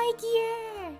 my gear!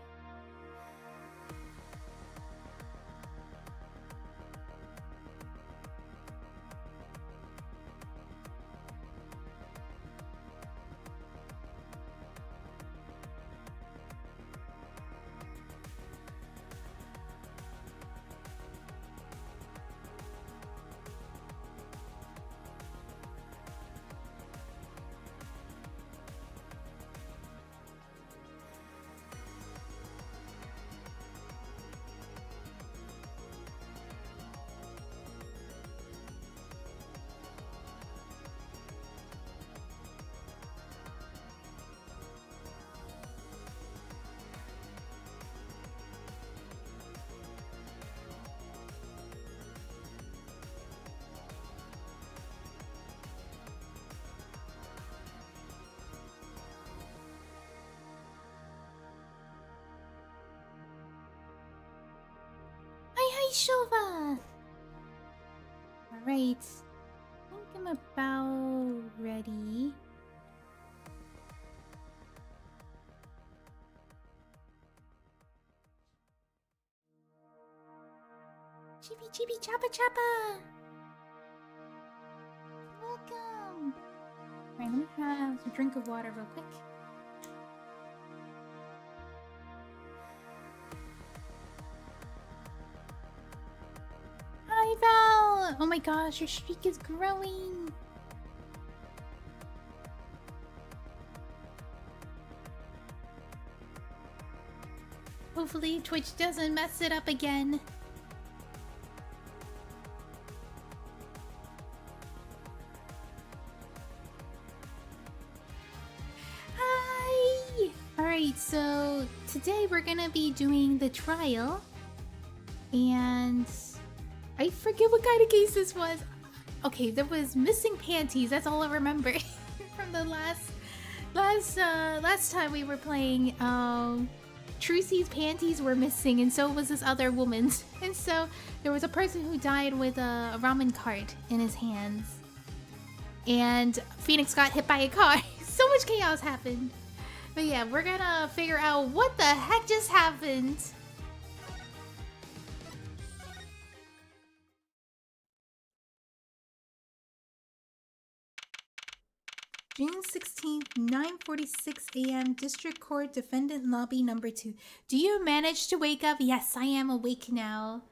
Hi, Shova! Alright. I think I'm about ready. Chibi chibi chapa chapa! Welcome! Alright, let me have a drink of water real quick. Hi, Val! Oh my gosh, your streak is growing! Hopefully Twitch doesn't mess it up again. Hi! Alright, so today we're gonna be doing the trial. And I forget what kind of case this was. Okay, there was missing panties. That's all I remember from the last time we were playing. Trucy's panties were missing, and so was this other woman's. And so there was a person who died with a ramen cart in his hands. And Phoenix got hit by a car. So much chaos happened. But yeah, we're gonna figure out what the heck just happened. June 16th, 9:46 a.m. District Court Defendant Lobby number 2. Do you manage to wake up? Yes, I am awake now.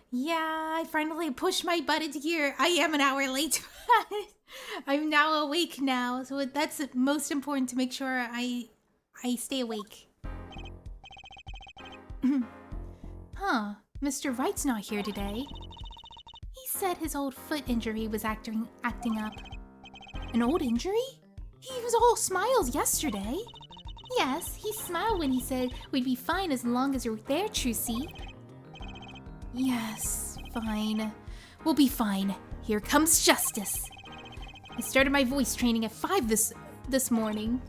Yeah, I finally pushed my button here. I am an hour late. I'm now awake now, so that's most important to make sure I stay awake. Huh, Mr. Wright's not here today. He said his old foot injury was acting up. An old injury? He was all smiles yesterday. Yes, he smiled when he said we'd be fine as long as you're there, Trucy. Yes, fine. We'll be fine. Here comes justice. I started my voice training at 5 this morning.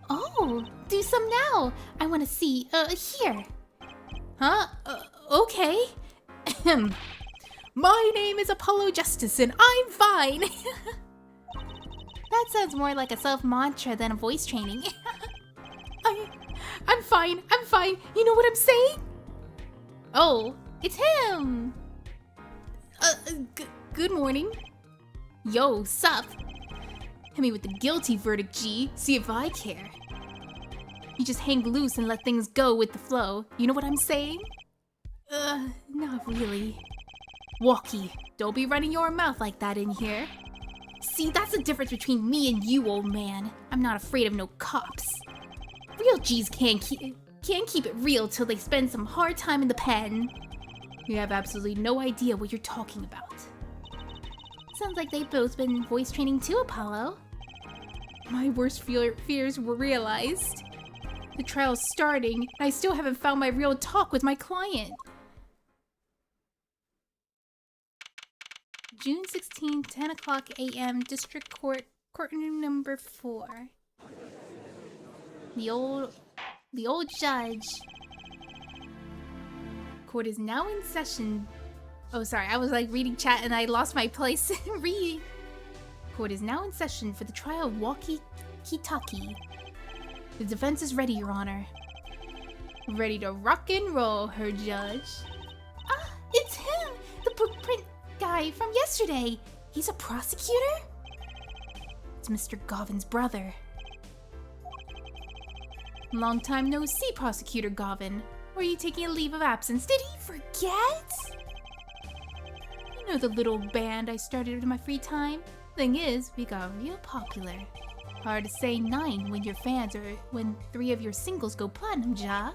Oh, do some now. I want to see, here. Huh? Okay. My name is Apollo Justice and I'm fine. That sounds more like a self-mantra than a voice training. I'm fine. I'm fine. You know what I'm saying? Oh, it's him. Good morning. Yo, sup? Hit me with the guilty verdict, G. See if I care. You just hang loose and let things go with the flow. You know what I'm saying? Not really. Wocky, don't be running your mouth like that in here. See, that's the difference between me and you, old man. I'm not afraid of no cops. Real G's can't keep it real till they spend some hard time in the pen. You have absolutely no idea what you're talking about. Sounds like they've both been voice training too, Apollo. My worst fears were realized. The trial's starting, and I still haven't found my real talk with my client. June 16th, 10 o'clock a.m. District Court, courtroom number 4. The old judge. Court is now in session. Oh, sorry, I was like reading chat and I lost my place. Read. Court is now in session for the trial of Wocky Kitaki. The defense is ready, Your Honor. Ready to rock and roll, her judge. Ah, it's him! The footprint guy from yesterday. He's a prosecutor? It's Mr. Govin's brother. Long time no see, Prosecutor Govin. Were you taking a leave of absence? Did he forget? You know the little band I started in my free time? Thing is, we got real popular. Hard to say 9 when your fans or when 3 of your singles go platinum, ja?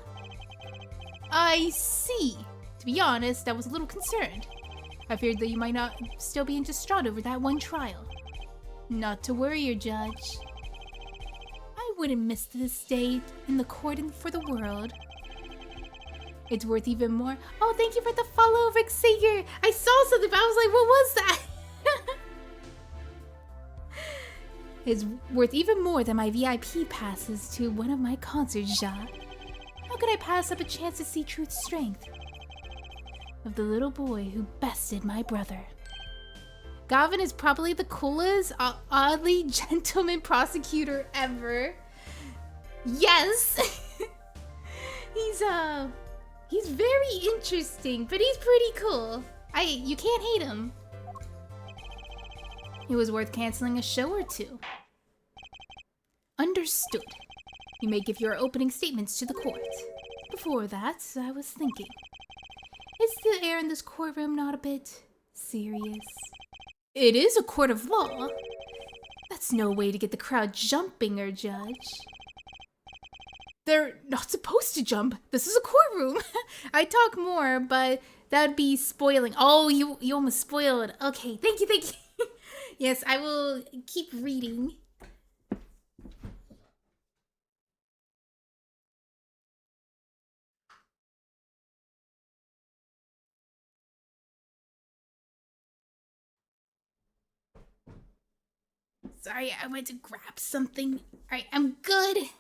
I see. To be honest, I was a little concerned. I feared that you might not still be distraught over that one trial. Not to worry, your judge. I wouldn't miss this day in the court and for the world. It's worth even more. Oh, thank you for the follow, Rick Sager. I saw something, but I was like, what was that? It's worth even more than my VIP passes to one of my concerts, Ja. How could I pass up a chance to see Truth's strength? Of the little boy who bested my brother. Gavin is probably the coolest, oddly gentleman prosecutor ever. Yes! He's very interesting, but he's pretty cool. You can't hate him. It was worth canceling a show or two. Understood. You may give your opening statements to the court. Before that, I was thinking. Is the air in this courtroom not a bit serious? It is a court of law. That's no way to get the crowd jumping, or judge. They're not supposed to jump. This is a courtroom. I talk more, but that'd be spoiling. Oh, you almost spoiled. Okay, thank you. Yes, I will keep reading. Sorry, I went to grab something. Alright, I'm good. You're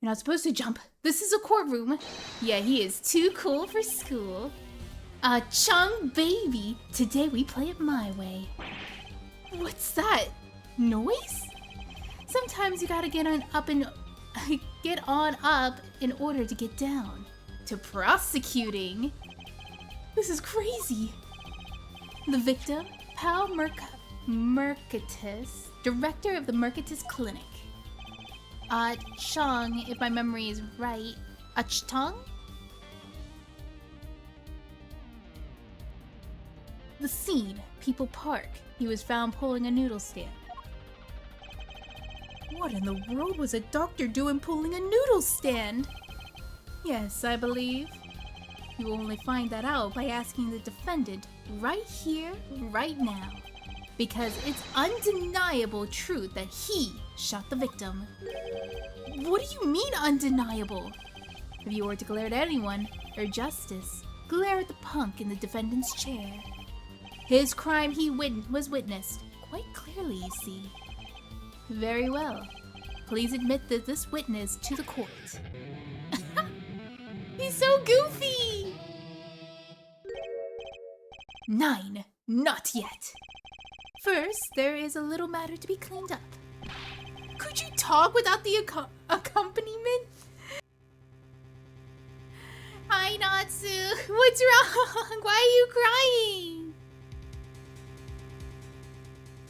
not supposed to jump. This is a courtroom. Yeah, he is too cool for school. Chung baby. Today we play it my way. What's that? Noise? Sometimes you gotta get on up in order to get down. To prosecuting. This is crazy. The victim, Pal Mercatus, director of the Mercatus Clinic. Chung, if my memory is right. Chung? The scene, People Park. He was found pulling a noodle stand. What in the world was a doctor doing pulling a noodle stand? Yes, I believe. You will only find that out by asking the defendant right here, right now. Because it's undeniable truth that he shot the victim. What do you mean undeniable? If you were to glare at anyone, or justice, glare at the punk in the defendant's chair. His crime was witnessed, quite clearly, you see. Very well. Please admit that this witness to the court. He's so goofy! 9. Not yet. First, there is a little matter to be cleaned up. Could you talk without the accompaniment? Hi, Natsu. What's wrong? Why are you crying?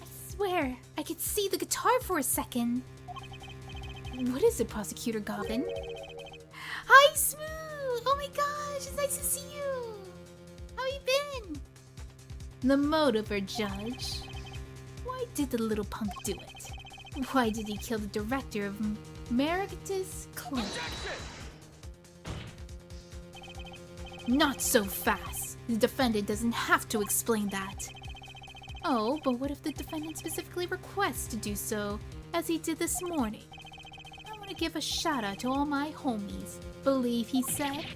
I swear, I could see the guitar for a second. What is it, Prosecutor Gavin? Hi, Smooth! Oh my gosh, it's nice to see you! How you been? The motive, or judge. Why did the little punk do it? Why did he kill the director of Mercatus Clinic? Not so fast. The defendant doesn't have to explain that. Oh, but what if the defendant specifically requests to do so, as he did this morning? I want to give a shout out to all my homies. Believe he said.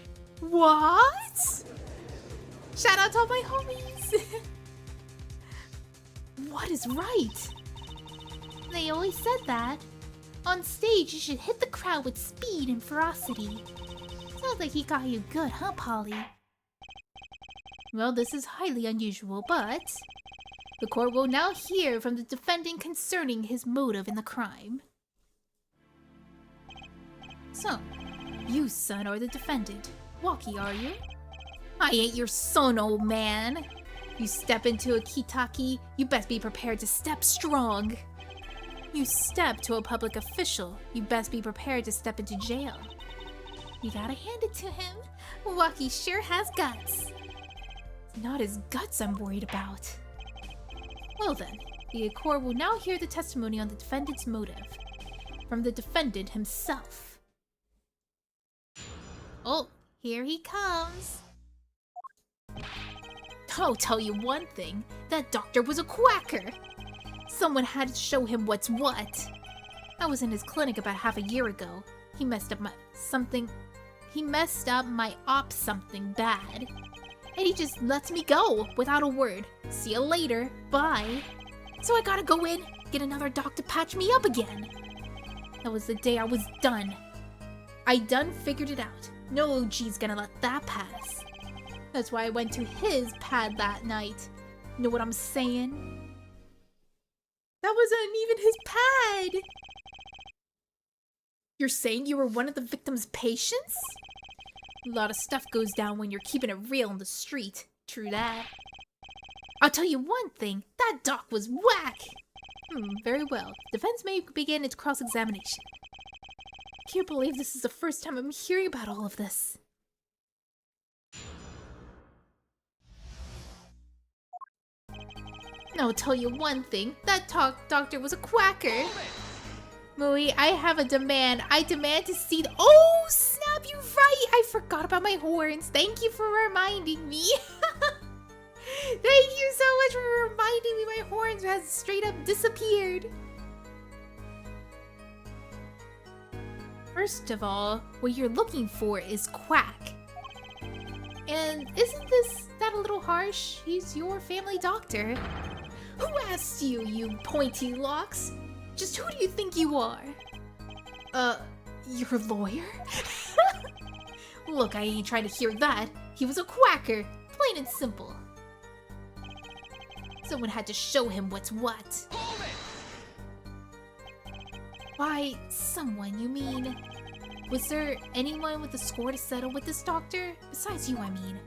What? Shout out to all my homies. What is right? They always said that. On stage, you should hit the crowd with speed and ferocity. Sounds like he got you good, huh, Polly? Well, this is highly unusual, but the court will now hear from the defendant concerning his motive in the crime. So, You, son, are the defendant. Wocky, are you? I ain't your son, old man. You step into a kitaki, you best be prepared to step strong. You step to a public official, you best be prepared to step into jail. You gotta hand it to him. Wocky sure has guts. It's not his guts I'm worried about. Well then, the court will now hear the testimony on the defendant's motive. From the defendant himself. Oh, here he comes. I'll tell you one thing, that doctor was a quacker. Someone had to show him what's what. I was in his clinic about half a year ago. He messed up my op something bad. And he just lets me go without a word. See you later, bye. So I gotta go in, get another doc to patch me up again. That was the day I was done. I done figured it out. No OG's gonna let that pass. That's why I went to his pad that night. Know what I'm saying? That wasn't even his pad! You're saying you were one of the victim's patients? A lot of stuff goes down when you're keeping it real in the street. True that. I'll tell you one thing, that doc was whack! Very well. Defense may begin its cross-examination. I can't believe this is the first time I'm hearing about all of this. I'll tell you one thing, that doctor was a quacker. Mui, I have a demand. I demand to see the— Oh, snap, you're right! I forgot about my horns. Thank you for reminding me. Thank you so much for reminding me my horns has straight up disappeared. First of all, what you're looking for is quack. And isn't that a little harsh? He's your family doctor. Who asked you, you pointy locks? Just who do you think you are? Your lawyer? Look, I ain't trying to hear that. He was a quacker, plain and simple. Someone had to show him what's what. By someone, you mean? Was there anyone with the score to settle with this doctor? Besides you, I mean.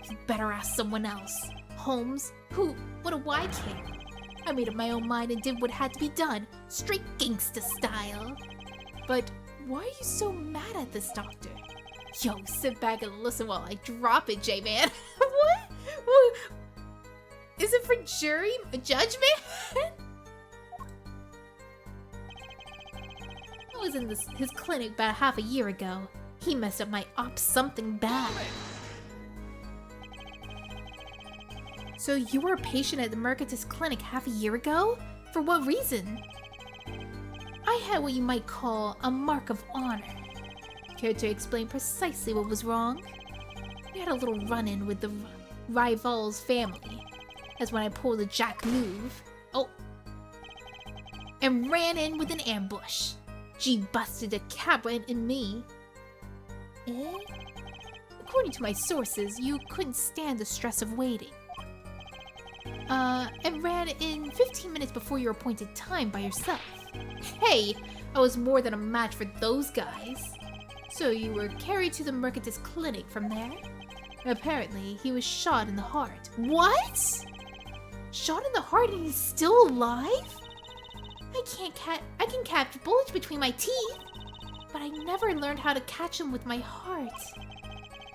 You better ask someone else. Holmes? Who? What do I care? I made up my own mind and did what had to be done. Straight gangsta style. But why are you so mad at this doctor? Yo, sit back and listen while I drop it, J-Man. What? Is it for jury judgment? I was in his clinic about half a year ago. He messed up my op something bad. So you were a patient at the Mercatus clinic half a year ago? For what reason? I had what you might call a mark of honor. Care to explain precisely what was wrong? We had a little run-in with the rival's family. That's when I pulled a jack move. Oh. And ran in with an ambush. G busted a cabra in me. Eh? According to my sources, you couldn't stand the stress of waiting. And ran in 15 minutes before your appointed time by yourself. Hey, I was more than a match for those guys. So you were carried to the Mercatus clinic from there? Apparently, he was shot in the heart. What? Shot in the heart and he's still alive? I can catch bullets between my teeth, but I never learned how to catch them with my heart.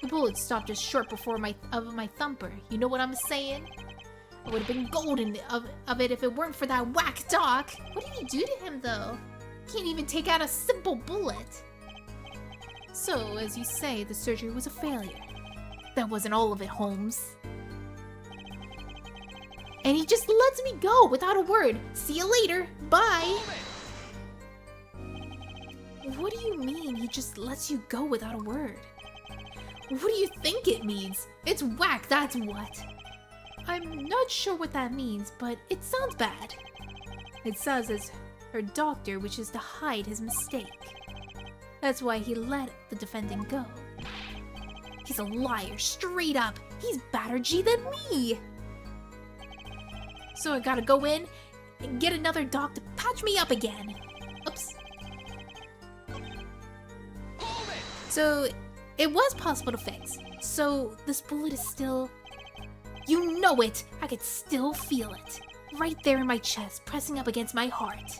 The bullet stopped just short before my thumper. You know what I'm saying? I would have been golden of it if it weren't for that whack doc. What did he do to him, though? Can't even take out a simple bullet. So, as you say, the surgery was a failure. That wasn't all of it, Holmes. And he just lets me go without a word. See you later. Bye. What do you mean he just lets you go without a word? What do you think it means? It's whack, that's what. I'm not sure what that means, but it sounds bad. It sounds as her doctor wishes to hide his mistake. That's why he let the defendant go. He's a liar, straight up. He's badder G than me. So I gotta go in and get another doc to patch me up again. Oops. So, it was possible to fix. So, this bullet is still... You know it! I could still feel it. Right there in my chest, pressing up against my heart.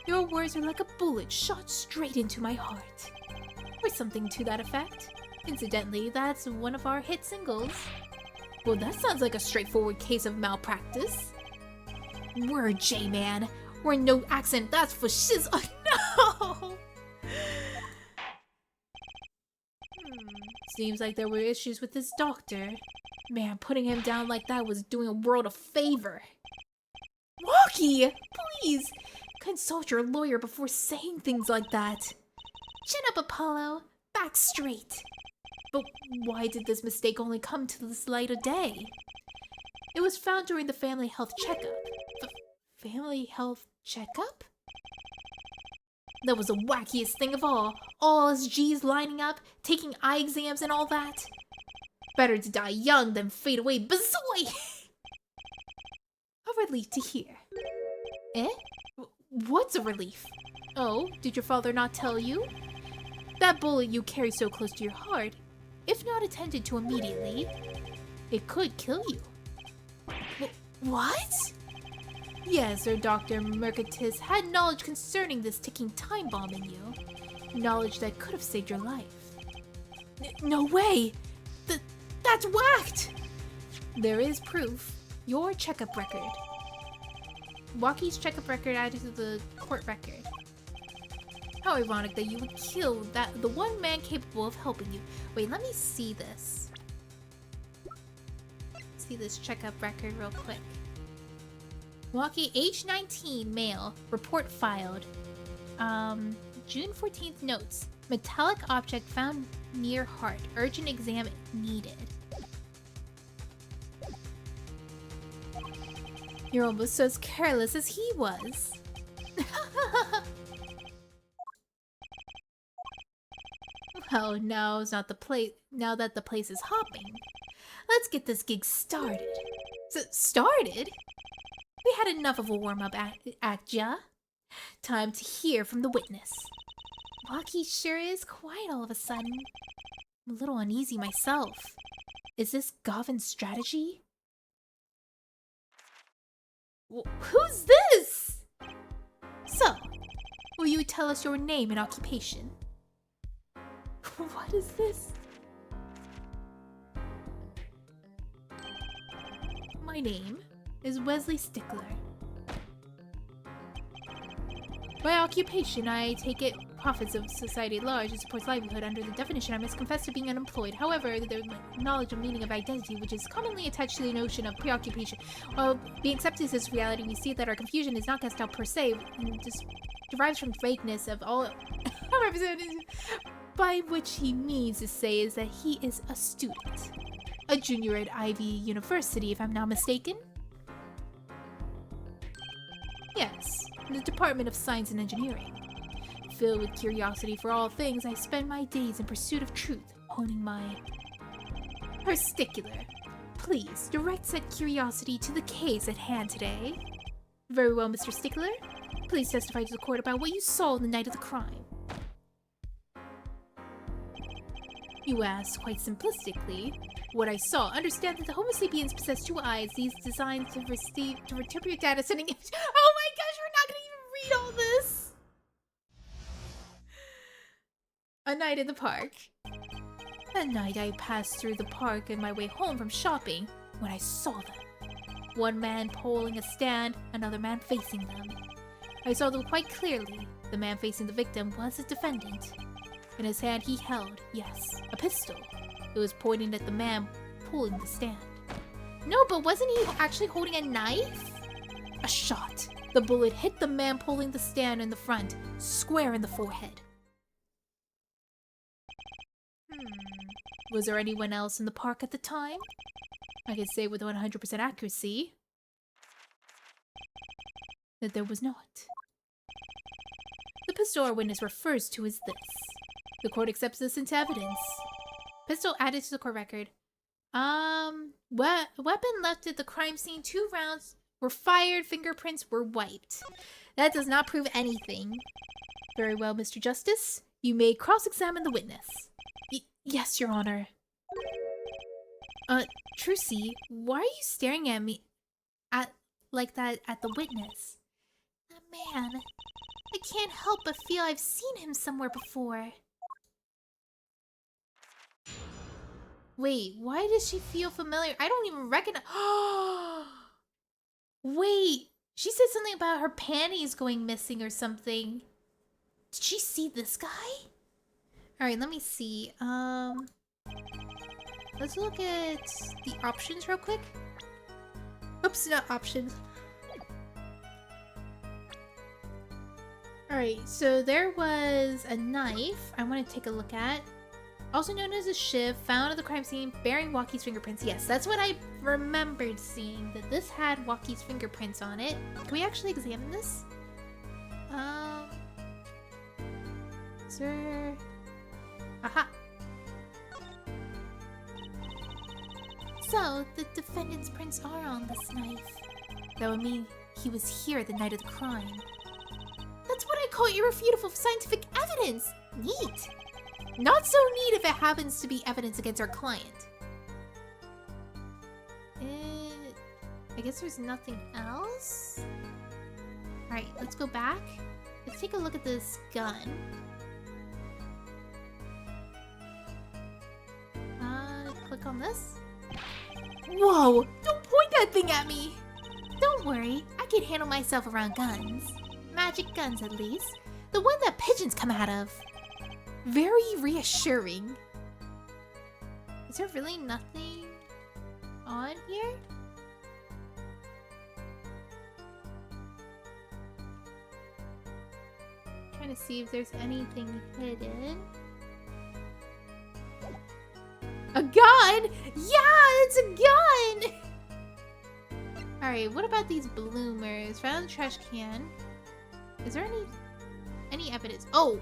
Your words are like a bullet shot straight into my heart. Or something to that effect. Incidentally, that's one of our hit singles. Well, that sounds like a straightforward case of malpractice. Word, J-Man. We're no accent, that's for shiz. Oh, no! Seems like there were issues with this doctor. Man, putting him down like that was doing a world a favor. Wocky! Please! Consult your lawyer before saying things like that. Chin up, Apollo. Back straight. But why did this mistake only come to this light of day? It was found during the family health checkup. The family health checkup? That was the wackiest thing of all. All us G's lining up, taking eye exams and all that. Better to die young than fade away. Bazoy! A relief to hear. Eh? What's a relief? Oh, did your father not tell you? That bullet you carry so close to your heart, if not attended to immediately, it could kill you. What? Yes, Sir Dr. Mercatus had knowledge concerning this ticking time bomb in you. Knowledge that could have saved your life. No way! That's whacked! There is proof. Your checkup record. Wocky's checkup record added to the court record. How ironic that you would kill the one man capable of helping you. Wait, let me see this. See this checkup record real quick. Wocky, age 19, male. Report filed. June 14th notes. Metallic object found near heart. Urgent exam needed. You're almost as careless as he was. Well, now's not the place. Now that the place is hopping, let's get this gig started. Started? We had enough of a warm-up act, yeah? Time to hear from the witness. Wocky sure is quiet all of a sudden. I'm a little uneasy myself. Is this Gavin's strategy? Who's this? So, will you tell us your name and occupation? What is this? My name is Wesley Stickler. By occupation, I take it profits of society at large and supports livelihood. Under the definition, I must confess to being unemployed. However, there's knowledge of meaning of identity, which is commonly attached to the notion of preoccupation. While being accepted as this reality, we see that our confusion is not cast out per se, and just derives from vagueness of all by which he means to say is that he is a student. A junior at Ivy University, if I'm not mistaken. Yes, in the Department of Science and Engineering. Filled with curiosity for all things, I spend my days in pursuit of truth, honing my... Her Stickler. Please, direct said curiosity to the case at hand today. Very well, Mr. Stickler. Please testify to the court about what you saw the night of the crime. You asked, quite simplistically, what I saw. Understand that the Homo sapiens possess two eyes, these designed to interpret data sending images. Oh my gosh, we're not gonna even read all this! A night in the park. That night I passed through the park on my way home from shopping when I saw them. One man pulling a stand, another man facing them. I saw them quite clearly. The man facing the victim was the defendant. In his hand he held, yes, a pistol. It was pointing at the man pulling the stand. No, but wasn't he actually holding a knife? A shot. The bullet hit the man pulling the stand in the front, square in the forehead. Was there anyone else in the park at the time? I can say with 100% accuracy that there was not. The pistol our witness refers to is this. The court accepts this into evidence. Pistol added to the court record. Weapon left at the crime scene. 2 rounds were fired. Fingerprints were wiped. That does not prove anything. Very well, Mr. Justice. You may cross-examine the witness. Yes, Your Honor. Trucy, why are you staring at me like that at the witness? Man, I can't help but feel I've seen him somewhere before. Wait, why does she feel familiar? I don't even recognize. Wait, she said something about her panties going missing or something. Did she see this guy? Alright, let me see. Let's look at the options real quick. Oops, not options. Alright, so there was a knife I want to take a look at. Also known as a shiv, found at the crime scene, bearing Wocky's fingerprints. Yes, that's what I remembered seeing, that this had Wocky's fingerprints on it. Can we actually examine this? Sir... Aha! So, the defendant's prints are on this knife. That would mean he was here the night of the crime. That's what I call irrefutable scientific evidence! Neat! Not so neat if it happens to be evidence against our client. I guess there's nothing else? Alright, let's go back. Let's take a look at this gun. Click on this. Whoa! Don't point that thing at me! Don't worry, I can handle myself around guns. Magic guns, at least. The one that pigeons come out of. Very reassuring. Is there really nothing on here? Trying to see if there's anything hidden. A gun? Yeah, it's a gun! Alright, what about these bloomers? Found in the trash can. Is there any evidence? Oh!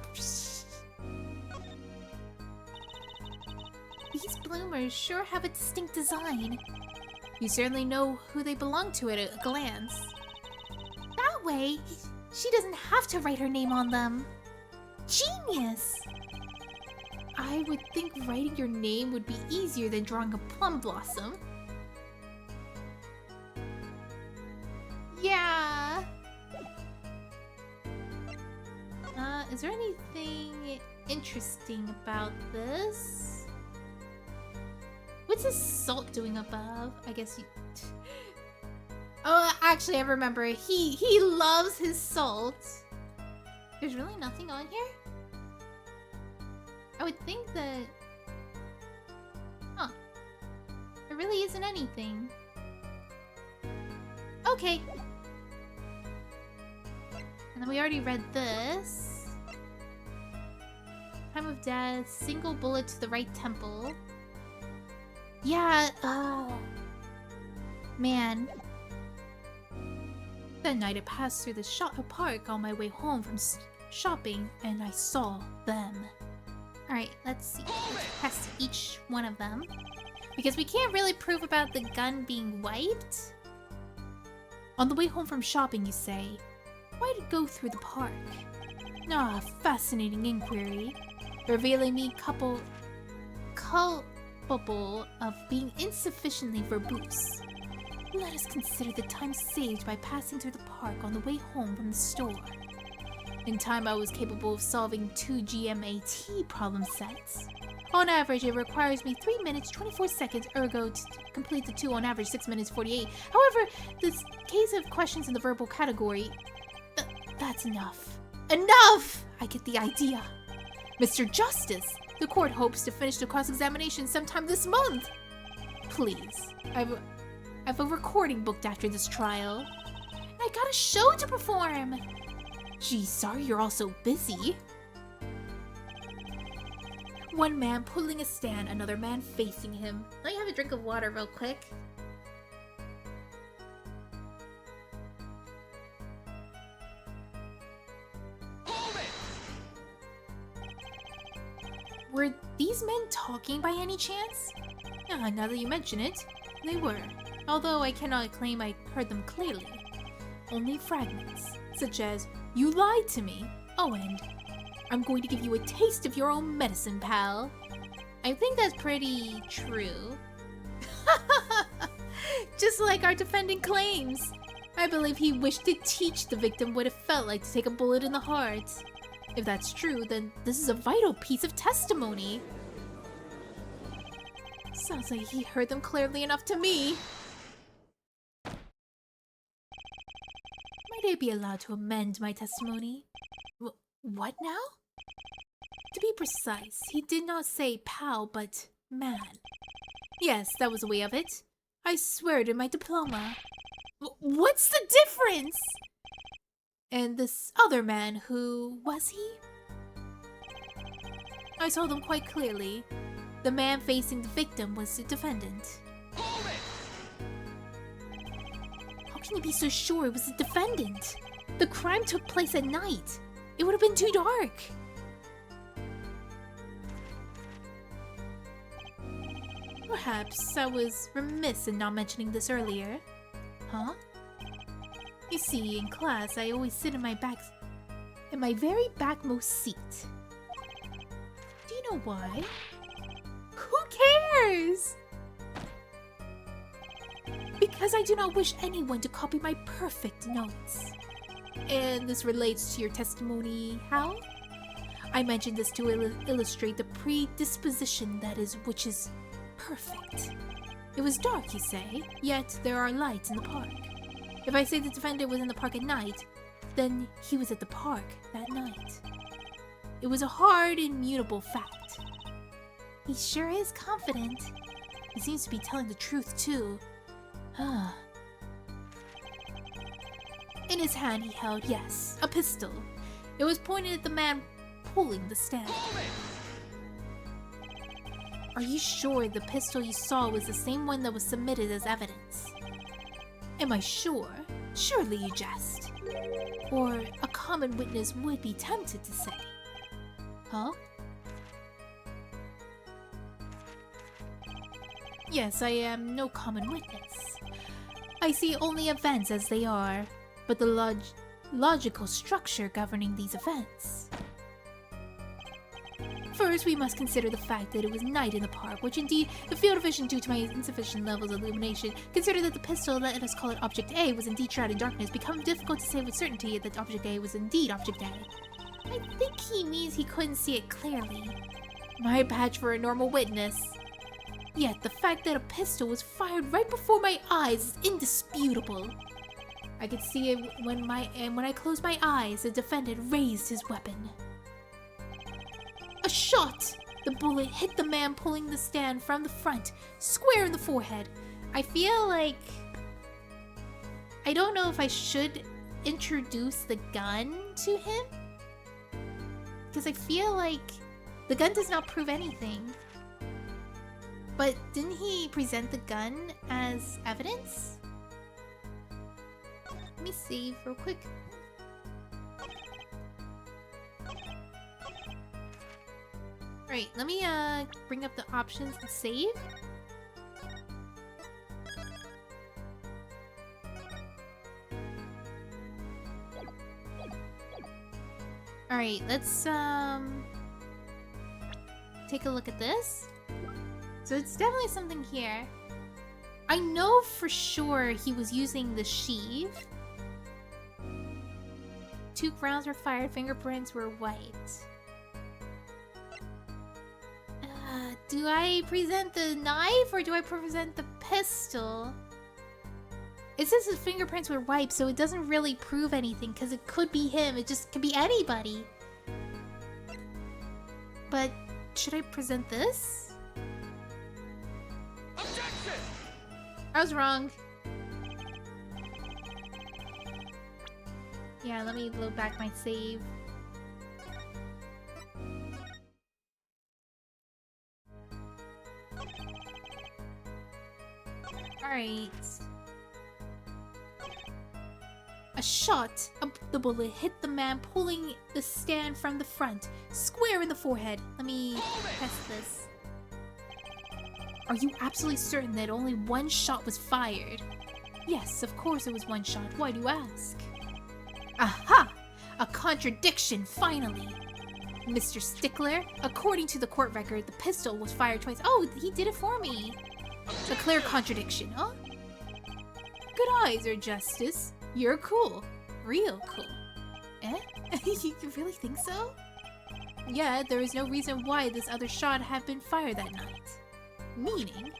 These bloomers sure have a distinct design. You certainly know who they belong to at a glance. That way, she doesn't have to write her name on them. Genius! I would think writing your name would be easier than drawing a plum blossom. Yeah. Is there anything interesting about this? What's this salt doing above? I guess you... Oh, actually, I remember. He loves his salt. There's really nothing on here? I would think that... Huh. There really isn't anything. Okay. And then we already read this. Time of death, single bullet to the right temple. Yeah, man. That night I passed through the park on my way home from shopping, and I saw them. Alright, let's see. Let's test each one of them. Because we can't really prove about the gun being wiped. On the way home from shopping, you say. Why did go through the park? Ah, fascinating inquiry. Revealing me culpable of being insufficiently verbose. Let us consider the time saved by passing through the park on the way home from the store. In time, I was capable of solving 2 GMAT problem sets. On average, it requires me 3 minutes 24 seconds, ergo to complete the 2 on average 6 minutes 48. However, this case of questions in the verbal category, that's enough. Enough! I get the idea. Mr. Justice, the court hopes to finish the cross-examination sometime this month. Please, I've a recording booked after this trial. And I got a show to perform. Gee, sorry you're all so busy. One man pulling a stand, another man facing him. Let me have a drink of water real quick. Were these men talking by any chance? Ah, now that you mention it, they were. Although I cannot claim I heard them clearly. Only fragments, such as, "You lied to me." Oh, and, "I'm going to give you a taste of your own medicine, pal." I think that's pretty true. Just like our defendant claims. I believe he wished to teach the victim what it felt like to take a bullet in the heart. If that's true, then this is a vital piece of testimony. Sounds like he heard them clearly enough to me. Might I be allowed to amend my testimony? What now? To be precise, he did not say pal, but man. Yes, that was the way of it. I swear it in my diploma. What's the difference? And this other man, who was he? I told them quite clearly. The man facing the victim was the defendant. Hold it! How can you be so sure it was the defendant? The crime took place at night. It would have been too dark. Perhaps I was remiss in not mentioning this earlier. Huh? You see, in class, I always sit in my very backmost seat. Do you know why? Who cares? Because I do not wish anyone to copy my perfect notes. And this relates to your testimony, how? I mentioned this to illustrate the predisposition that is, which is perfect. It was dark, you say, yet there are lights in the park. If I say the defendant was in the park at night, then he was at the park that night. It was a hard, immutable fact. He sure is confident. He seems to be telling the truth, too. In his hand he held, yes, a pistol. It was pointed at the man pulling the stand. Are you sure the pistol you saw was the same one that was submitted as evidence? Am I sure? Surely you jest. Or a common witness would be tempted to say. Huh? Yes, I am no common witness. I see only events as they are, but the logical structure governing these events. First, we must consider the fact that it was night in the park, which indeed, the field of vision due to my insufficient levels of illumination, consider that the pistol, let us call it Object A, was indeed shrouded in darkness, become difficult to say with certainty that Object A was indeed Object A. I think he means he couldn't see it clearly. My badge for a normal witness. Yet, the fact that a pistol was fired right before my eyes is indisputable. I could see it when I closed my eyes, the defendant raised his weapon. A shot! The bullet hit the man pulling the stand from the front, square in the forehead. I feel like... I don't know if I should introduce the gun to him? Because I feel like the gun does not prove anything. But didn't he present the gun as evidence? Let me save real quick. Alright, let me bring up the options and save. Alright, let's take a look at this. So it's definitely something here. I know for sure he was using the sheath. 2 rounds were fired, fingerprints were white. Do I present the knife or do I present the pistol? It says his fingerprints were wiped, so it doesn't really prove anything because it could be him. It just could be anybody. But should I present this? Objection! I was wrong. Yeah, let me load back my save. Alright. A shot of the bullet hit the man pulling the stand from the front, square in the forehead. Let me test this. Are you absolutely certain that only one shot was fired? Yes, of course it was one shot. Why do you ask? Aha! A contradiction, finally! Mr. Stickler, according to the court record, the pistol was fired twice. Oh, he did it for me. A clear contradiction, huh? Good eyes, Your Justice. You're cool. Real cool. Eh? You really think so? Yeah, there is no reason why this other shot had been fired that night. Meaning,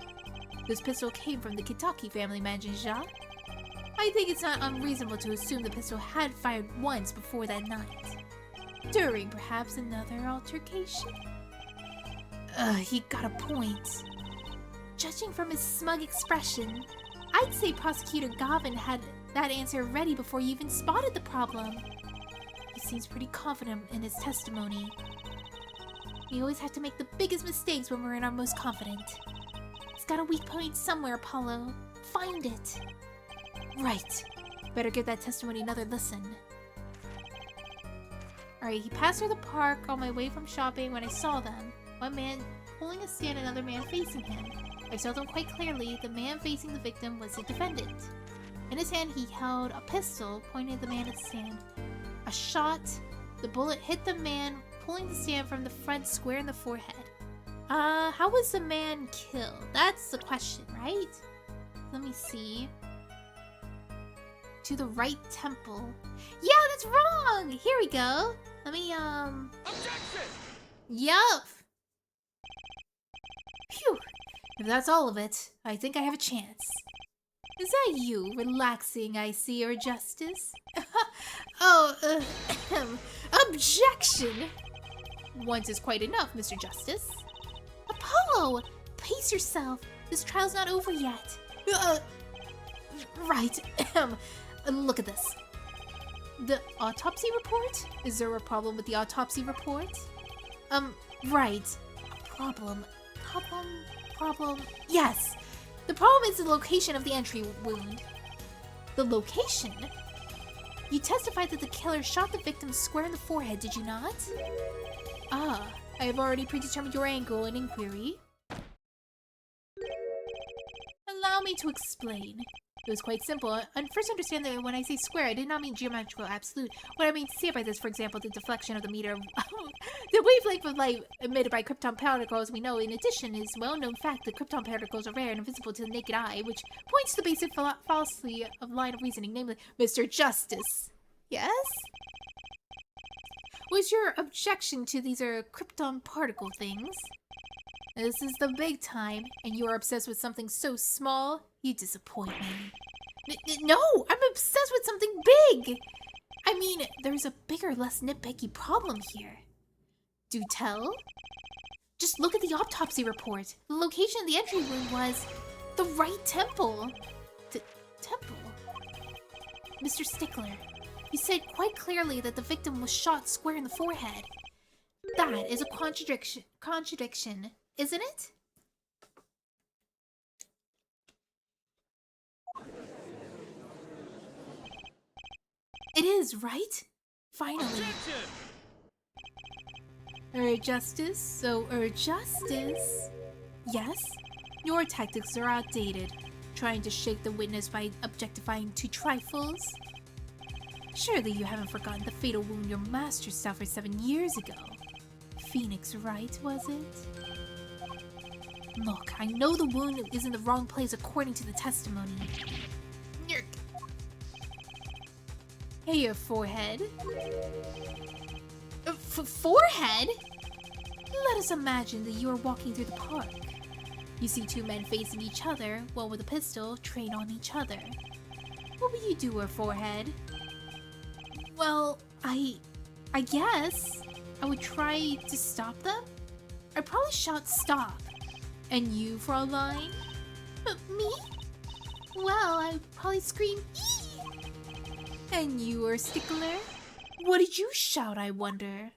this pistol came from the Kitaki family, Manjin-ja. I think it's not unreasonable to assume the pistol had fired once before that night. During, perhaps, another altercation? He got a point. Judging from his smug expression, I'd say Prosecutor Gavin had that answer ready before you even spotted the problem. He seems pretty confident in his testimony. We always have to make the biggest mistakes when we're in our most confident. He's got a weak point somewhere, Apollo. Find it. Right. Better give that testimony another listen. Alright, he passed through the park on my way from shopping when I saw them. One man pulling a stand, another man facing him. I saw them quite clearly. The man facing the victim was the defendant. In his hand, he held a pistol pointing at the man at the stand. A shot. The bullet hit the man pulling the stand from the front square in the forehead. How was the man killed? That's the question, right? Let me see. To the right temple. Yeah, that's wrong! Here we go. Let me, Objection! Yup! Phew. If that's all of it, I think I have a chance. Is that you relaxing, I see, Your Justice? Objection! Once is quite enough, Mr. Justice. Apollo! Pace yourself. This trial's not over yet. Right. Look at this. The autopsy report? Is there a problem with the autopsy report? Right. Problem. Yes! The problem is the location of the entry wound. The location? You testified that the killer shot the victim square in the forehead, did you not? Ah, I have already predetermined your angle and inquiry. Allow me to explain. It was quite simple. And first understand that when I say square, I did not mean geometrical absolute. What I mean to say by this, for example, the deflection of the meter of the wavelength of light emitted by krypton particles we know. In addition, is well-known fact that krypton particles are rare and invisible to the naked eye, which points to the basic fallacy of line of reasoning, namely, Mr. Justice. Yes? What's your objection to these krypton particle things? This is the big time, and you are obsessed with something so small, you disappoint me. No, I'm obsessed with something big! I mean, there's a bigger, less nitpicky problem here. Do tell? Just look at the autopsy report. The location of the entry wound was the right temple. Temple? Mr. Stickler, you said quite clearly that the victim was shot square in the forehead. That is a contradiction, isn't it? It is, right? Finally. Justice? Justice? Yes? Your tactics are outdated. Trying to shake the witness by objectifying two trifles? Surely you haven't forgotten the fatal wound your master suffered 7 years ago. Phoenix, right, was it? Look, I know the wound is in the wrong place according to the testimony. Hey, your forehead. Forehead? Let us imagine that you are walking through the park. You see two men facing each other, one with a pistol, trained on each other. What would you do, her forehead? Well, I guess I would try to stop them. I'd probably shout stop. And you, Fraulein? Me? Well, I'd probably scream eee! And you, are Stickler? What did you shout, I wonder?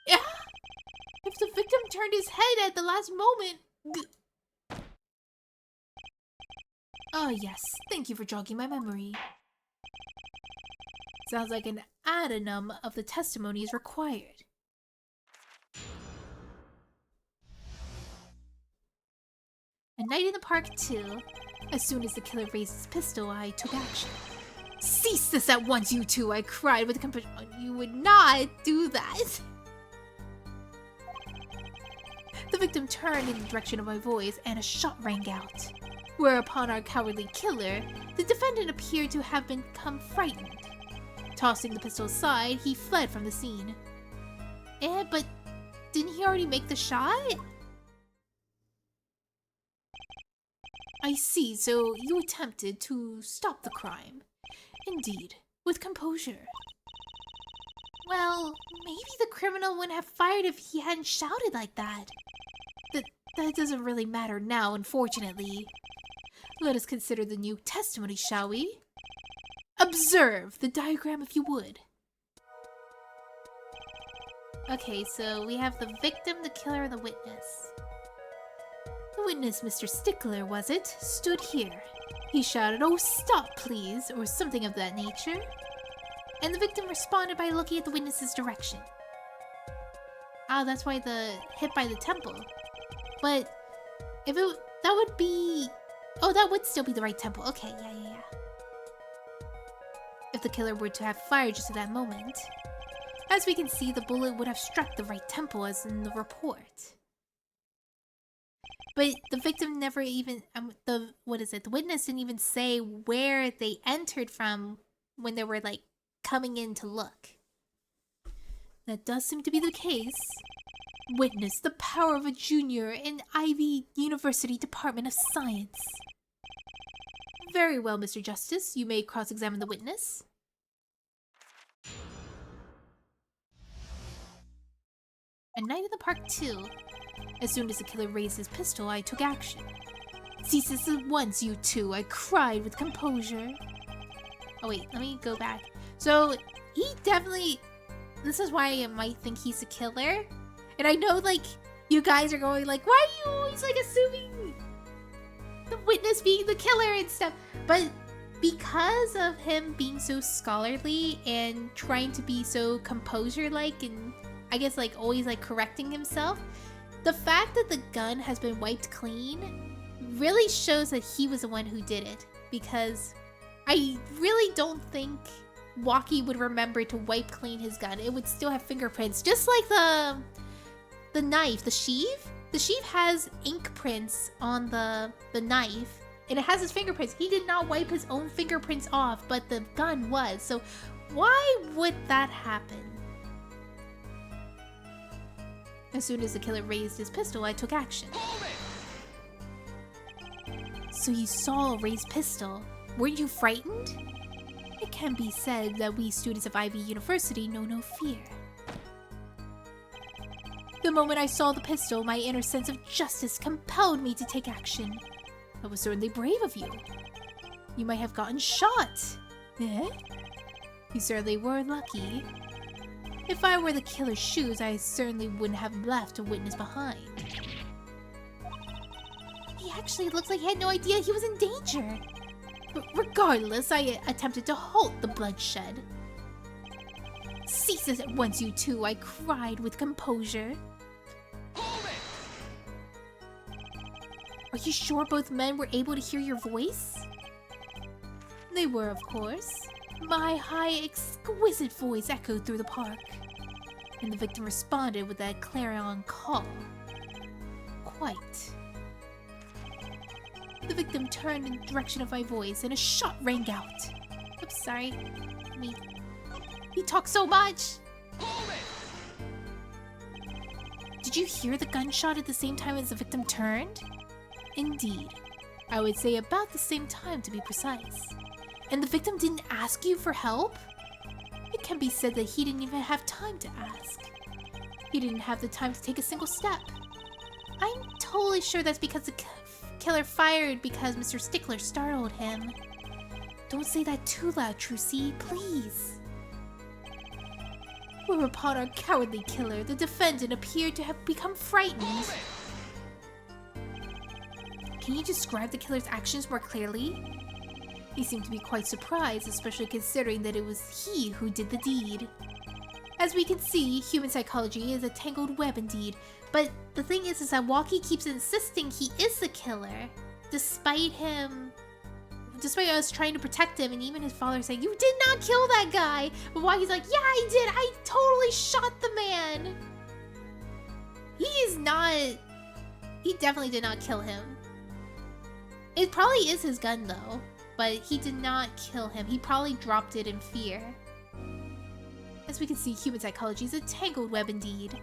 Yeah. If the victim turned his head at the last moment... Oh yes, thank you for jogging my memory. Sounds like an addendum of the testimony is required. A night in the park too. As soon as the killer raised his pistol, I took action. Cease this at once, you two! I cried with compassion. You would not do that. The victim turned in the direction of my voice and a shot rang out. Whereupon our cowardly killer, the defendant appeared to have become frightened. Tossing the pistol aside, he fled from the scene. But didn't he already make the shot? I see, so you attempted to stop the crime. Indeed, with composure. Well, maybe the criminal wouldn't have fired if he hadn't shouted like that. That doesn't really matter now, unfortunately. Let us consider the new testimony, shall we? Observe the diagram if you would. Okay, so we have the victim, the killer, and the witness. The witness, Mr. Stickler, was it, stood here. He shouted, "Oh, stop, please," or something of that nature. And the victim responded by looking at the witness's direction. Oh, that's why the hit by the temple. But if that would be... Oh, that would still be the right temple. Okay, yeah. If the killer were to have fired just at that moment. As we can see, the bullet would have struck the right temple as in the report. But the victim never even... the witness didn't even say where they entered from when they were, like, coming in to look. That does seem to be the case. Witness the power of a junior in Ivy University Department of Science. Very well, Mr. Justice. You may cross-examine the witness. A Night in the Park 2. As soon as the killer raised his pistol, I took action. Cease this at once, you two, I cried with composure. Oh wait, let me go back. So, he definitely... This is why I might think he's a killer. And I know, like, you guys are going like, why are you always, like, assuming the witness being the killer and stuff? But because of him being so scholarly and trying to be so composure-like and I guess, like, always, like, correcting himself, the fact that the gun has been wiped clean really shows that he was the one who did it. Because I really don't think Wocky would remember to wipe clean his gun. It would still have fingerprints, just like the knife, the sheath. The sheath has ink prints on the knife, and it has his fingerprints. He did not wipe his own fingerprints off, but the gun was. So why would that happen? As soon as the killer raised his pistol, I took action. So you saw a raised pistol. Weren't you frightened? It can be said that we students of Ivy University know no fear. The moment I saw the pistol, my inner sense of justice compelled me to take action. That was certainly brave of you. You might have gotten shot. Eh? You certainly were lucky. If I were the killer's shoes, I certainly wouldn't have left a witness behind. He actually looks like he had no idea he was in danger. Regardless, I attempted to halt the bloodshed. Cease this at once, you two, I cried with composure. Are you sure both men were able to hear your voice? They were, of course. My high, exquisite voice echoed through the park, and the victim responded with that clarion call. Quite. The victim turned in the direction of my voice, and a shot rang out. I'm sorry. He talks so much! Did you hear the gunshot at the same time as the victim turned? Indeed. I would say about the same time, to be precise. And the victim didn't ask you for help? It can be said that he didn't even have time to ask. He didn't have the time to take a single step. I'm totally sure that's because the killer fired because Mr. Stickler startled him. Don't say that too loud, Trucy, please. Whereupon our cowardly killer, the defendant, appeared to have become frightened. Can you describe the killer's actions more clearly? He seemed to be quite surprised, especially considering that it was he who did the deed. As we can see, human psychology is a tangled web indeed, but the thing is that Wocky keeps insisting he is the killer, despite us trying to protect him, and even his father saying, "You did not kill that guy!" But Wocky's like, "Yeah, I did! I totally shot the man!" He is not He definitely did not kill him. It probably is his gun though, but he did not kill him. He probably dropped it in fear. As we can see, human psychology is a tangled web indeed.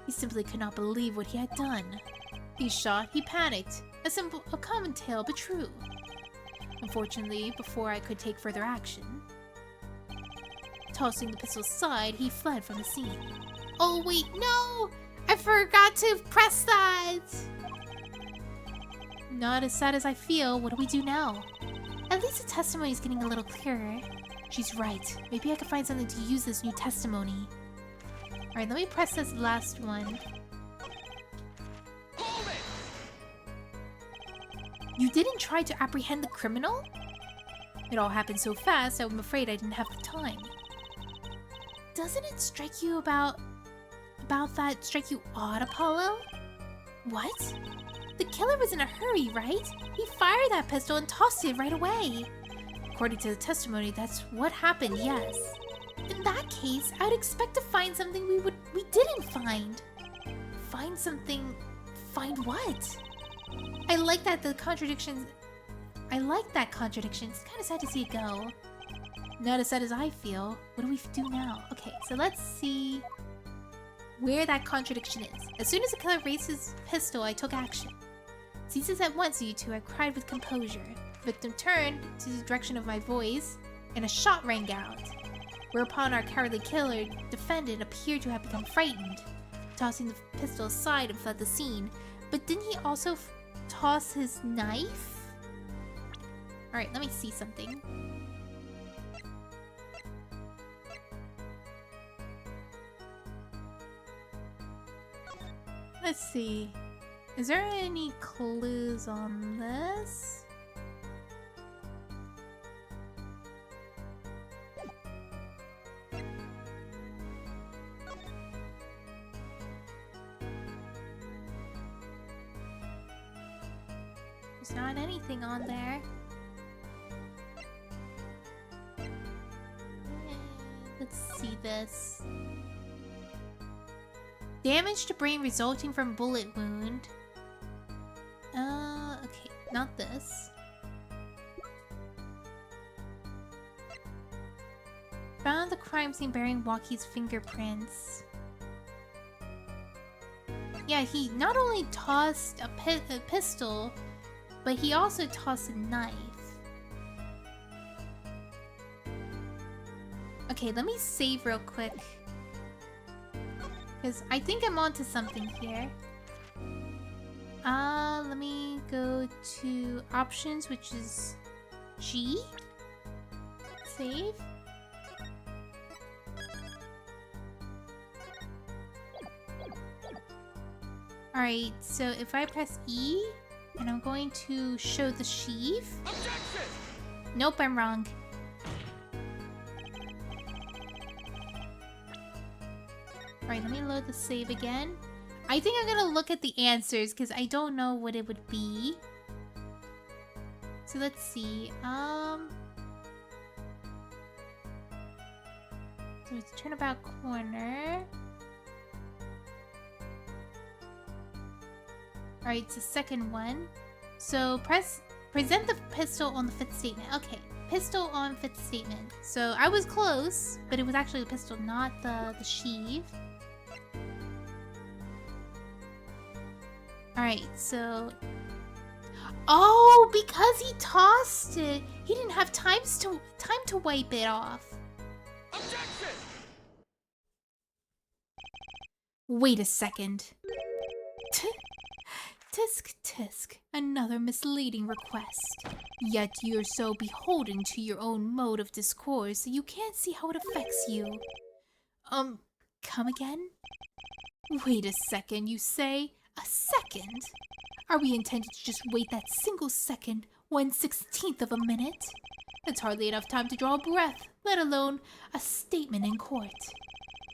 He simply could not believe what he had done. He shot, he panicked. A common tale, but true. Unfortunately, before I could take further action, tossing the pistol aside, he fled from the scene. Oh wait, no! I forgot to press that! Not as sad as I feel. What do we do now? At least the testimony is getting a little clearer. She's right. Maybe I could find something to use this new testimony. Alright, let me press this last one. Hold it! You didn't try to apprehend the criminal? It all happened so fast, I'm afraid I didn't have the time. Doesn't it strike you about that strike you odd, Apollo? What? The killer was in a hurry, right? He fired that pistol and tossed it right away. According to the testimony, that's what happened, yes. In that case, I'd expect to find something we didn't find. Find something... Find what? I like that contradiction. It's kind of sad to see it go. Not as sad as I feel. What do we do now? Okay, so let's see where that contradiction is. As soon as the killer raised his pistol, I took action. Ceases at once, you two, I cried with composure. Victim turned to the direction of my voice, and a shot rang out. Whereupon our cowardly killer defendant appeared to have become frightened, tossing the pistol aside and fled the scene. But didn't he also toss his knife? Alright, let me see something. Let's see. Is there any clues on this? There's not anything on there. Let's see this. Damage to brain resulting from bullet wound. Okay, not this. Found the crime scene bearing Wocky's fingerprints. Yeah, he not only tossed a pistol, but he also tossed a knife. Okay, let me save real quick. Because I think I'm onto something here. Let me go to options, which is G. Save. Alright, so if I press E, and I'm going to show the sheath. Objection! Nope, I'm wrong. Alright, let me load the save again. I think I'm gonna look at the answers because I don't know what it would be. So let's see. So it's turnabout corner. Alright, it's the second one. So present the pistol on the fifth statement. Okay, pistol on fifth statement. So I was close, but it was actually the pistol, not the sheath. Alright, so... Oh, because he tossed it! He didn't have time to wipe it off. Objection! Wait a second. Tisk tisk, another misleading request. Yet you're so beholden to your own mode of discourse that you can't see how it affects you. Come again? Wait a second, you say? A second? Are we intended to just wait that single second, 1/16th of a minute? That's hardly enough time to draw a breath, let alone a statement in court.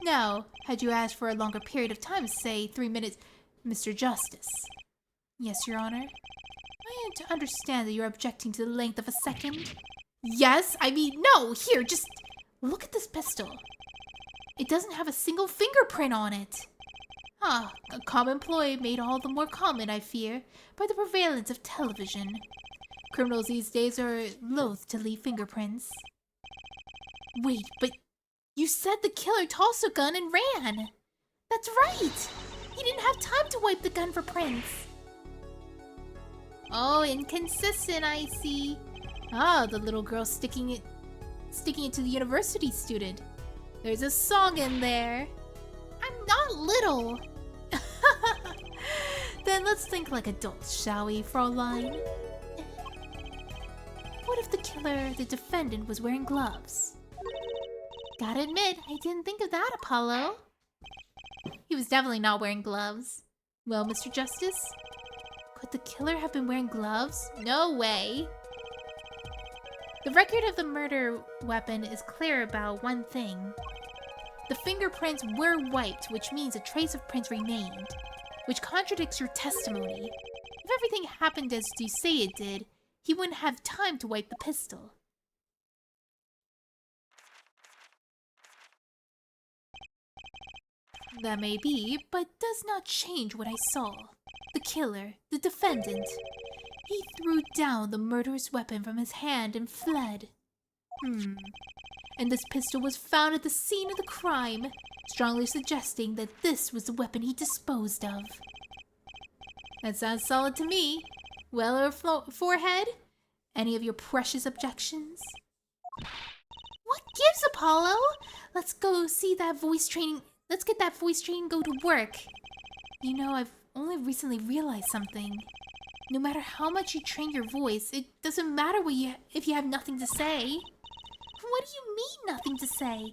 Now, had you asked for a longer period of time, say 3 minutes, Mr. Justice. Yes, Your Honor. I am to understand that you're objecting to the length of a second? Yes, I mean, no, here, just look at this pistol. It doesn't have a single fingerprint on it. Ah, a common ploy made all the more common, I fear, by the prevalence of television. Criminals these days are loath to leave fingerprints. Wait, but you said the killer tossed a gun and ran! That's right! He didn't have time to wipe the gun for prints. Oh, inconsistent, I see. Ah, the little girl sticking it to the university student. There's a song in there. I'm not little. Then let's think like adults, shall we, Fraulein? What if the killer, the defendant, was wearing gloves? Gotta admit, I didn't think of that, Apollo. He was definitely not wearing gloves. Well, Mr. Justice, could the killer have been wearing gloves? No way. The record of the murder weapon is clear about one thing. The fingerprints were wiped, which means a trace of prints remained, which contradicts your testimony. If everything happened as you say it did, he wouldn't have time to wipe the pistol. That may be, but does not change what I saw. The killer, the defendant, he threw down the murderous weapon from his hand and fled. And this pistol was found at the scene of the crime, strongly suggesting that this was the weapon he disposed of. That sounds solid to me. Well, or forehead? Any of your precious objections? What gives, Apollo? Let's go see that voice training. Let's get that voice training go to work. You know, I've only recently realized something. No matter how much you train your voice, it doesn't matter if you have nothing to say. What do you mean, nothing to say?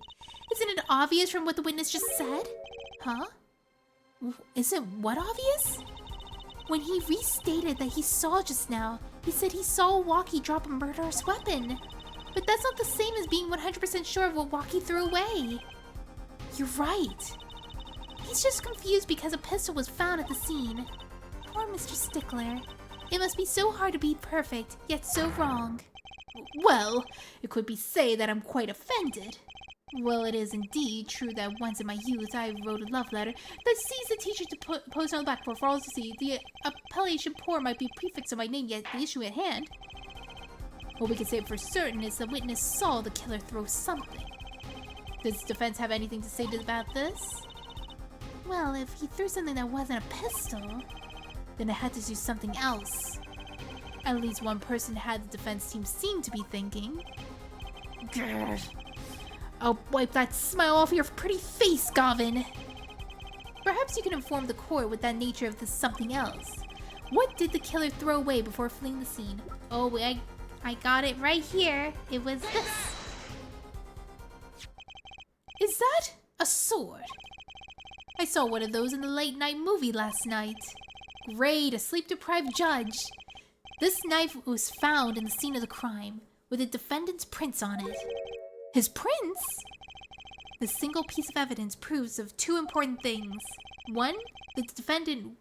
Isn't it obvious from what the witness just said? Huh? Isn't what obvious? When he restated that he saw just now, he said he saw Wocky drop a murderous weapon. But that's not the same as being 100% sure of what Wocky threw away. You're right. He's just confused because a pistol was found at the scene. Poor Mr. Stickler. It must be so hard to be perfect, yet so wrong. Well, it could be said that I'm quite offended. Well, it is indeed true that once in my youth I wrote a love letter that seized the teacher to post on the blackboard for all to see. The appellation poor might be a prefix of my name, yet the issue at hand. What we can say for certain is the witness saw the killer throw something. Does the defense have anything to say about this? Well, if he threw something that wasn't a pistol, then it had to do something else. At least one person had the defense team seem to be thinking. Grr. I'll wipe that smile off your pretty face, Gavin. Perhaps you can inform the court what that nature of this something else. What did the killer throw away before fleeing the scene? Oh, I got it right here. It was this. Is that a sword? I saw one of those in the late-night movie last night. Great, a sleep-deprived judge. This knife was found in the scene of the crime, with the defendant's prints on it. His prints? This single piece of evidence proves of two important things. One, that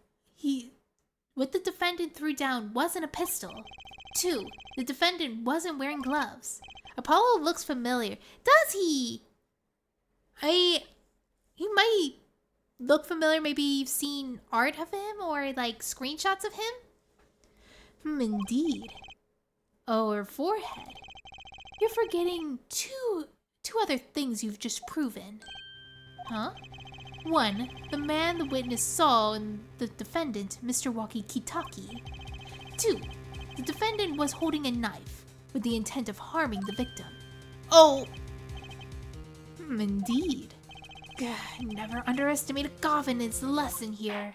what the defendant threw down wasn't a pistol. Two, the defendant wasn't wearing gloves. Apollo looks familiar. Does he? He might look familiar. Maybe you've seen art of him or like screenshots of him. Indeed. Oh, her forehead. You're forgetting two other things you've just proven. Huh? One, the man the witness saw in the defendant, Mr. Wocky Kitaki. Two, the defendant was holding a knife with the intent of harming the victim. Oh! Indeed. Never underestimate a Gavin is the lesson here.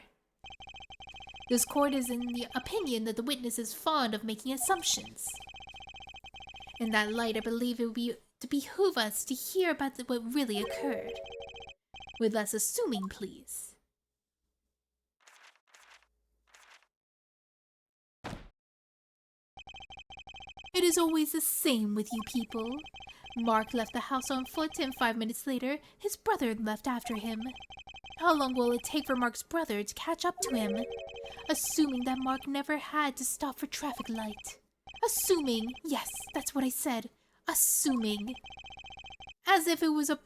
This court is in the opinion that the witness is fond of making assumptions. In that light, I believe it would be to behoove us to hear about what really occurred. With less assuming, please. It is always the same with you people. Mark left the house on foot, and 5 minutes later, his brother left after him. How long will it take for Mark's brother to catch up to him? Assuming that Mark never had to stop for traffic light. Assuming, yes, that's what I said. Assuming. As if it was a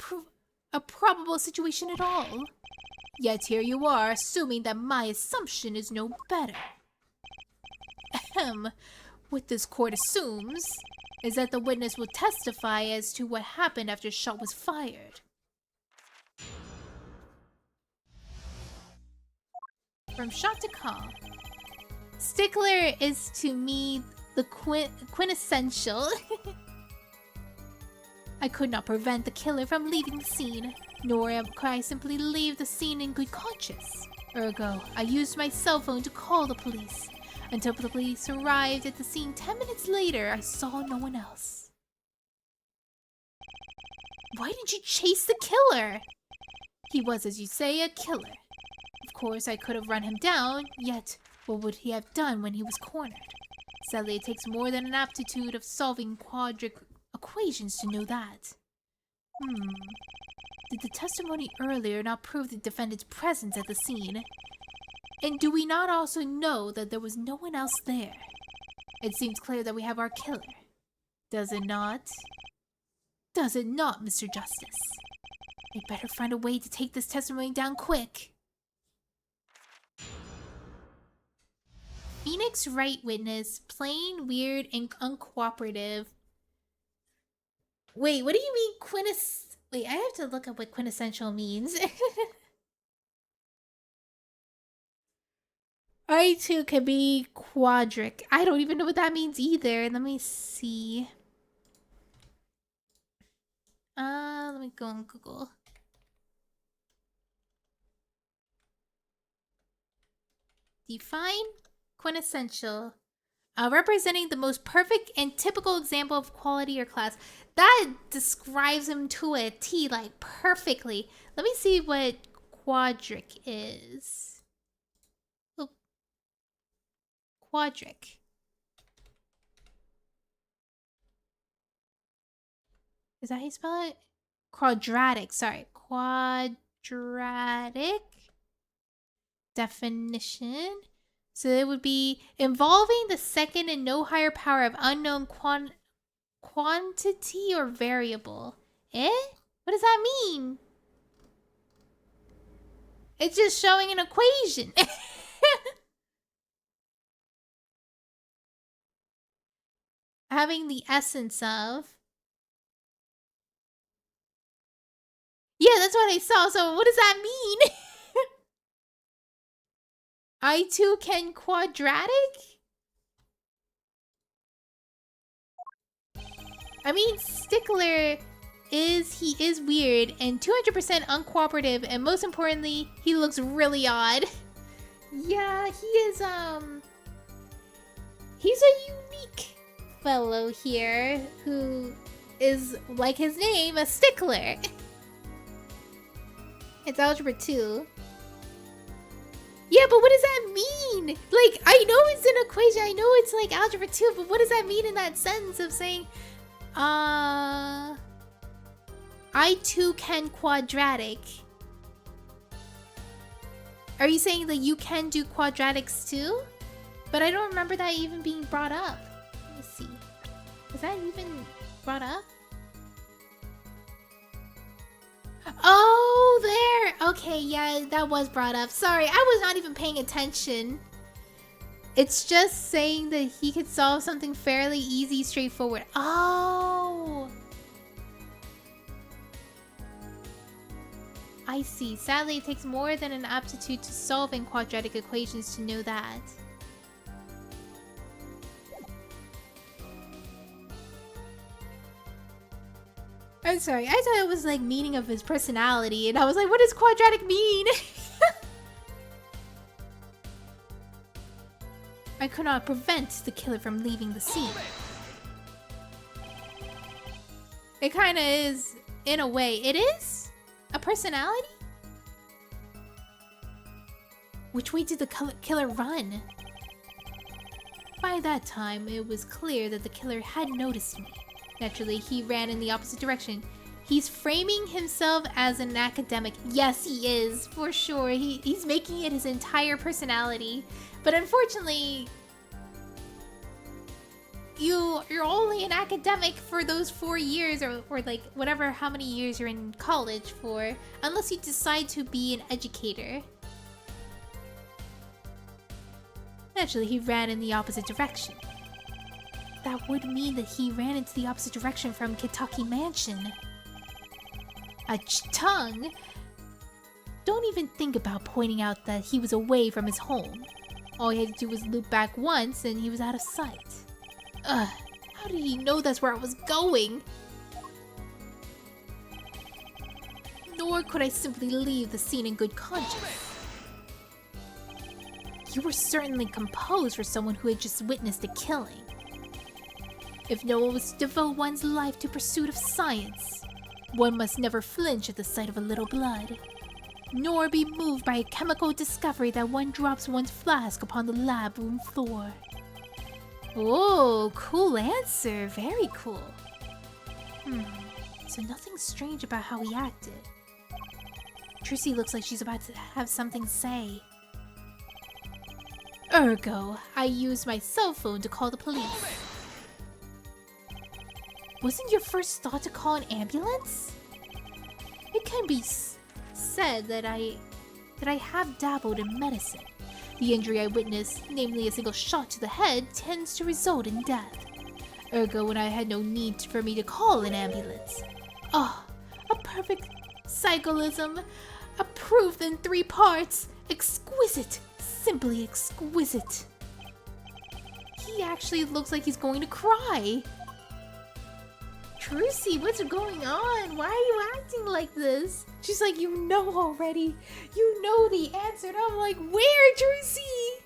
probable situation at all. Yet here you are, assuming that my assumption is no better. Ahem. What this court assumes is that the witness will testify as to what happened after a shot was fired. From shot to call. Stickler is to me the quintessential. I could not prevent the killer from leaving the scene, nor could I simply leave the scene in good conscience. Ergo, I used my cell phone to call the police. Until the police arrived at the scene 10 minutes later, I saw no one else. Why didn't you chase the killer? He was, as you say, a killer. Of course, I could have run him down, yet what would he have done when he was cornered? Sadly, it takes more than an aptitude of solving quadratic equations to know that. Did the testimony earlier not prove the defendant's presence at the scene? And do we not also know that there was no one else there? It seems clear that we have our killer. Does it not? Does it not, Mr. Justice? I'd better find a way to take this testimony down quick. Phoenix Wright witness, plain, weird, and uncooperative. Wait, what do you mean Wait, I have to look up what quintessential means. I too can be quadric. I don't even know what that means either. Let me see. Let me go on Google. Define quintessential. Representing the most perfect and typical example of quality or class. That describes him to a T, like, perfectly. Let me see what quadric is. Oh. Quadric. Is that how you spell it? Quadratic, sorry. Quadratic. Definition. So it would be involving the second and no higher power of unknown quantity or variable. Eh? What does that mean? It's just showing an equation. Having the essence of. Yeah, that's what I saw. So what does that mean? I too can quadratic? I mean, Stickler he is weird and 200% uncooperative, and most importantly, he looks really odd. Yeah, he is, he's a unique fellow here who is, like his name, a stickler. It's Algebra 2. Yeah, but what does that mean? Like, I know it's an equation, I know it's like Algebra 2, but what does that mean in that sentence of saying, I too can quadratic? Are you saying that you can do quadratics too? But I don't remember that even being brought up. Let me see. Was that even brought up? Oh, there! Okay, yeah, that was brought up. Sorry, I was not even paying attention. It's just saying that he could solve something fairly easy, straightforward. Oh! I see. Sadly, it takes more than an aptitude to solving quadratic equations to know that. I'm sorry, I thought it was like meaning of his personality, and I was like, what does quadratic mean? I could not prevent the killer from leaving the scene. It kind of is, in a way. It is? A personality? Which way did the killer run? By that time, it was clear that the killer had noticed me. Naturally, he ran in the opposite direction. He's framing himself as an academic. Yes, he is, for sure. He's making it his entire personality. But unfortunately, you're only an academic for those 4 years or like whatever how many years you're in college for, unless you decide to be an educator. Naturally, he ran in the opposite direction. That would mean that he ran into the opposite direction from Kentucky Mansion. A tongue? Don't even think about pointing out that he was away from his home. All he had to do was loop back once and he was out of sight. Ugh, how did he know that's where I was going? Nor could I simply leave the scene in good conscience. You were certainly composed for someone who had just witnessed a killing. If no one was to devote one's life to pursuit of science, one must never flinch at the sight of a little blood, nor be moved by a chemical discovery that one drops one's flask upon the lab room floor. Oh, cool answer. Very cool. So nothing strange about how he acted. Trissy looks like she's about to have something to say. Ergo, I used my cell phone to call the police. Wasn't your first thought to call an ambulance? It can be said that I have dabbled in medicine. The injury I witnessed, namely a single shot to the head, tends to result in death. Ergo, when I had no need for me to call an ambulance. Oh, a perfect psycholism, approved in 3 parts. Exquisite, simply exquisite. He actually looks like he's going to cry. Trissy, what's going on? Why are you acting like this? She's like, you know already. You know the answer. And I'm like, where, Trissy?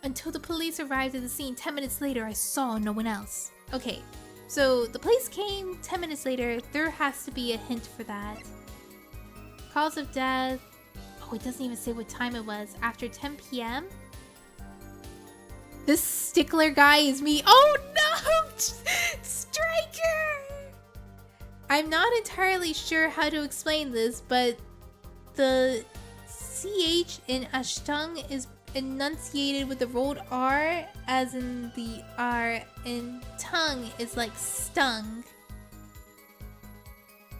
Until the police arrived at the scene 10 minutes later, I saw no one else. Okay, so the police came 10 minutes later. There has to be a hint for that. Cause of death. Oh, it doesn't even say what time it was. After 10 p.m.? This Stickler guy is me. Oh no! Striker! I'm not entirely sure how to explain this, but the CH in Ashtang is enunciated with the rolled R, as in the R, and tongue is like stung.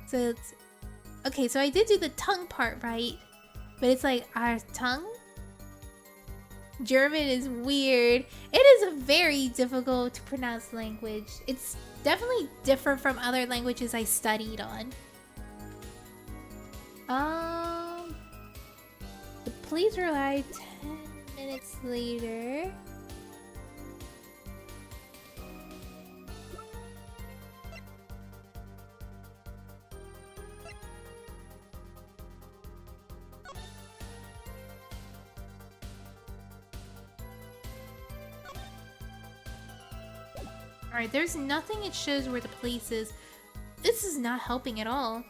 So it's... Okay, so I did do the tongue part right, but it's like our tongue? German is weird. It is a very difficult to pronounce language. It's definitely different from other languages I studied on. The police arrived 10 minutes later. Alright, there's nothing it shows where the police is. This is not helping at all.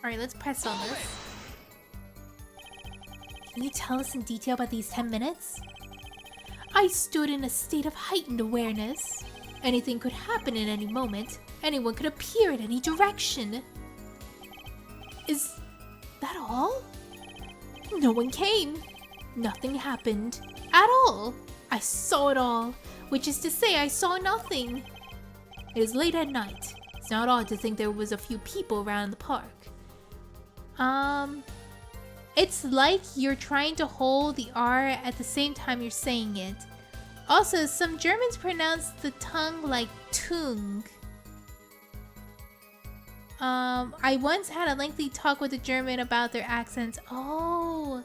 Alright, let's press on this. Can you tell us in detail about these 10 minutes? I stood in a state of heightened awareness. Anything could happen at any moment. Anyone could appear in any direction. Is that all? No one came. Nothing happened. At all. I saw it all, which is to say I saw nothing. It is late at night. It's not odd to think there was a few people around the park. It's like you're trying to hold the R at the same time you're saying it. Also, some Germans pronounce the tongue like tung. I once had a lengthy talk with a German about their accents. Oh.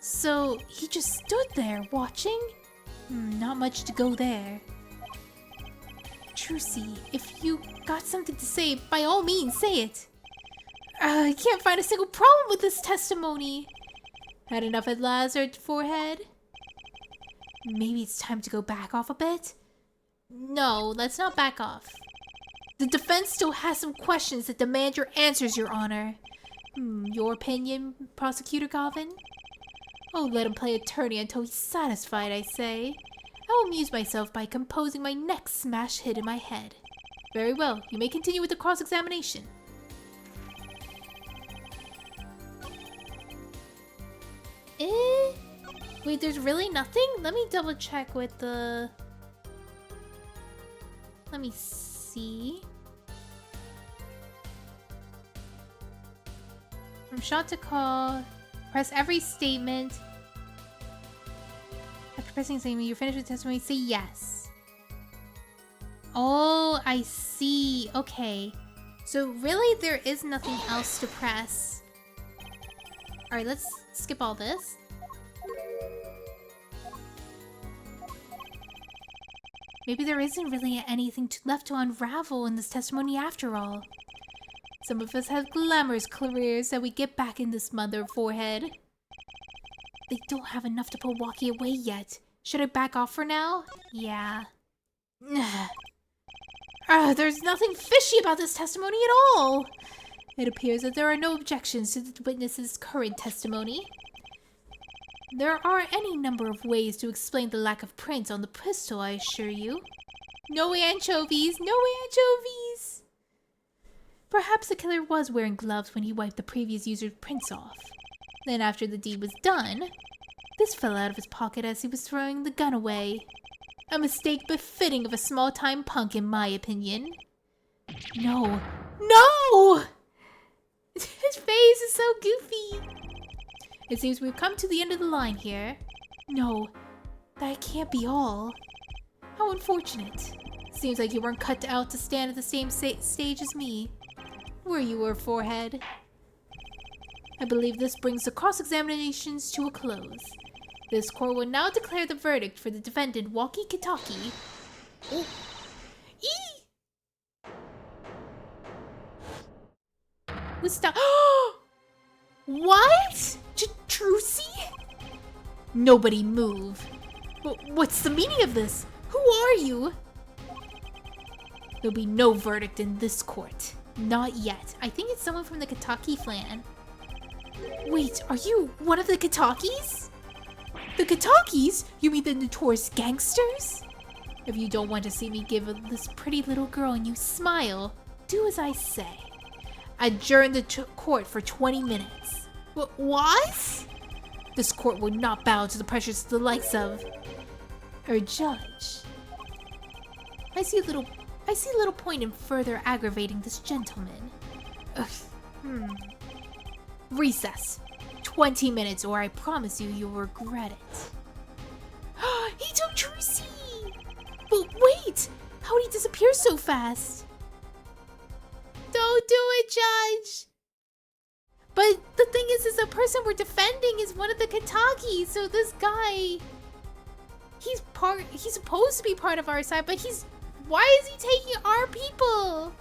So, he just stood there, watching? Not much to go there. Trissy, if you got something to say, by all means, say it. I can't find a single problem with this testimony. Had enough at last, or forehead? Maybe it's time to go back off a bit? No, let's not back off. The defense still has some questions that demand your answers, Your Honor. Your opinion, Prosecutor Galvin? Oh, let him play attorney until he's satisfied, I say. I will amuse myself by composing my next smash hit in my head. Very well, you may continue with the cross-examination. Wait, there's really nothing? Let me double check with the... Let me see. From shot to call, press every statement. After pressing a statement, you're finished with testimony, say yes. Oh, I see. Okay. So really, there is nothing else to press. Alright, let's skip all this. Maybe there isn't really anything left to unravel in this testimony after all. Some of us have glamorous careers that we get back in this mother forehead. They don't have enough to pull Wocky away yet. Should I back off for now? Yeah. There's nothing fishy about this testimony at all. It appears that there are no objections to the witness's current testimony. There are any number of ways to explain the lack of prints on the pistol, I assure you. No anchovies! No anchovies! Perhaps the killer was wearing gloves when he wiped the previous user's prints off. Then after the deed was done, this fell out of his pocket as he was throwing the gun away. A mistake befitting of a small-time punk, in my opinion. No. No! His face is so goofy. It seems we've come to the end of the line here. No, that can't be all. How unfortunate. Seems like you weren't cut out to stand at the same stage as me. Were you, or forehead? I believe this brings the cross-examinations to a close. This court will now declare the verdict for the defendant, Wocky Kitaki. Oh. Eee! Who's that? What? Trucy? Nobody move. What's the meaning of this? Who are you? There'll be no verdict in this court. Not yet. I think it's someone from the Kitaki clan. Wait, are you one of the Kitakis? The Kitakis? You mean the notorious gangsters? If you don't want to see me give this pretty little girl a new smile, do as I say. Adjourn the court for 20 minutes. What? This court will not bow to the pressures of the likes of... our judge. I see little point in further aggravating this gentleman. Recess. 20 minutes or I promise you'll regret it. He took Trucy! But wait! How'd he disappear so fast? Don't do it, Judge! But the thing is the person we're defending is one of the Kitaki, so this guy... He's supposed to be part of our side, but why is he taking our people?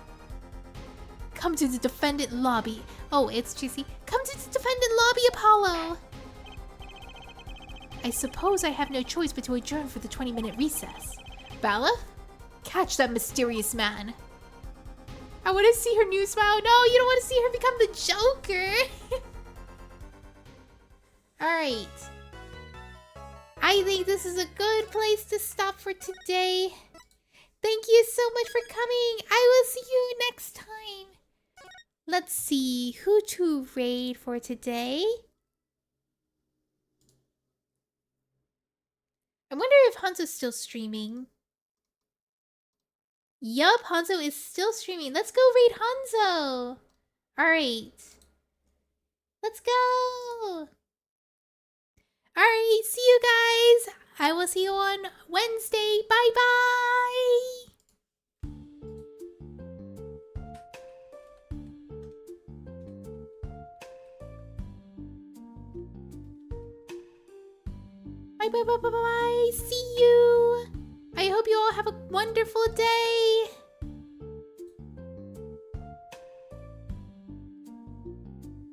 Come to the defendant lobby. Oh, it's Juicy. Come to the defendant lobby, Apollo! I suppose I have no choice but to adjourn for the 20-minute recess. Bala? Catch that mysterious man. I want to see her new smile. No, you don't want to see her become the Joker. Alright. I think this is a good place to stop for today. Thank you so much for coming. I will see you next time. Let's see who to raid for today. I wonder if Hanzo's still streaming. Yup, Hanzo is still streaming. Let's go raid Hanzo. Alright. Let's go. Alright, see you guys. I will see you on Wednesday. Bye-bye. Bye-bye-bye-bye-bye. See you. I hope you all have a wonderful day.